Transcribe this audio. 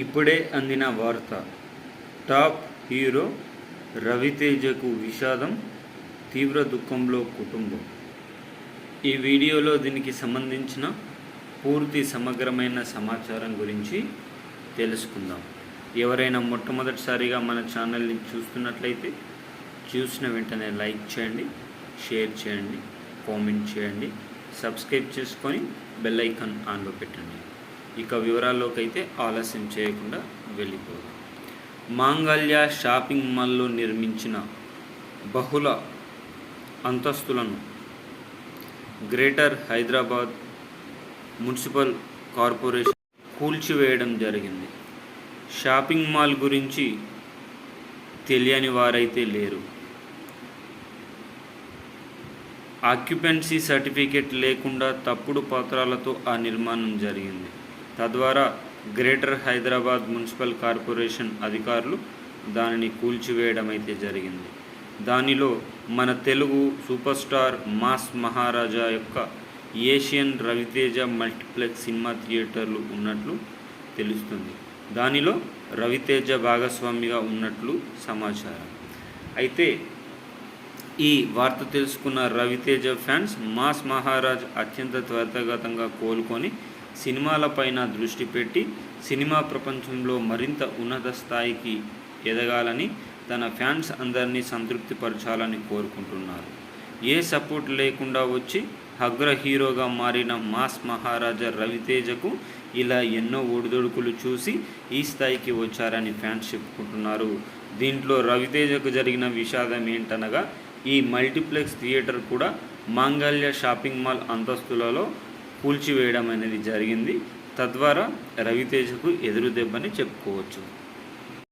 ఇప్పుడే అందిన వార్త. టాప్ హీరో రవితేజకు విషాదం, తీవ్ర దుఃఖంలో కుటుంబం. ఈ వీడియోలో దీనికి సంబంధించిన పూర్తి సమగ్రమైన సమాచారం గురించి తెలుసుకుందాం. ఎవరైనా మొట్టమొదటిసారిగా మన ఛానల్ని చూస్తున్నట్లయితే చూసిన వెంటనే లైక్ చేయండి, షేర్ చేయండి, కామెంట్ చేయండి, సబ్స్క్రైబ్ చేసుకొని బెల్ ఐకాన్ ఆన్లో పెట్టండి. ఇక వివరాల్లోకి అయితే ఆలస్యం చేయకుండా వెళ్ళిపోదాం. మాంగళ్య షాపింగ్ మాల్లో నిర్మించిన బహుళ అంతస్తులను గ్రేటర్ హైదరాబాద్ మున్సిపల్ కార్పొరేషన్ కూల్చివేయడం జరిగింది. షాపింగ్ మాల్ గురించి తెలియని వారైతే లేరు. ఆక్యుపెన్సీ సర్టిఫికేట్ లేకుండా తప్పుడు పత్రాలతో ఆ నిర్మాణం జరిగింది. తద్వారా గ్రేటర్ హైదరాబాద్ మున్సిపల్ కార్పొరేషన్ అధికారులు దానిని కూల్చివేయడం అయితే జరిగింది. దానిలో మన తెలుగు సూపర్ స్టార్ మాస్ మహారాజా యొక్క ఏషియన్ రవితేజ మల్టీప్లెక్స్ సినిమా థియేటర్లు ఉన్నట్లు తెలుస్తుంది. దానిలో రవితేజ భాగస్వామిగా ఉన్నట్లు సమాచారం. అయితే ఈ వార్త తెలుసుకున్న రవితేజ ఫ్యాన్స్ మాస్ మహారాజ్ అత్యంత త్వరితగతంగా కోలుకొని సినిమాలపైన దృష్టి పెట్టి సినిమా ప్రపంచంలో మరింత ఉన్నత స్థాయికి ఎదగాలని, తన ఫ్యాన్స్ అందరినీ సంతృప్తిపరచాలని కోరుకుంటున్నారు. ఏ సపోర్ట్ లేకుండా వచ్చి అగ్ర హీరోగా మారిన మాస్ మహారాజా రవితేజకు ఇలా ఎన్నో ఒడిదొడుకులు చూసి ఈ స్థాయికి వచ్చారని ఫ్యాన్స్ చెప్పుకుంటున్నారు. దీంట్లో రవితేజకు జరిగిన విషాదం ఏంటనగా, ఈ మల్టీప్లెక్స్ థియేటర్ కూడా మాంగళ్య షాపింగ్ మాల్ అంతస్తులలో కూల్చివేయడం అనేది జరిగింది. తద్వారా రవితేజకు ఎదురు దెబ్బని చెప్పుకోవచ్చు.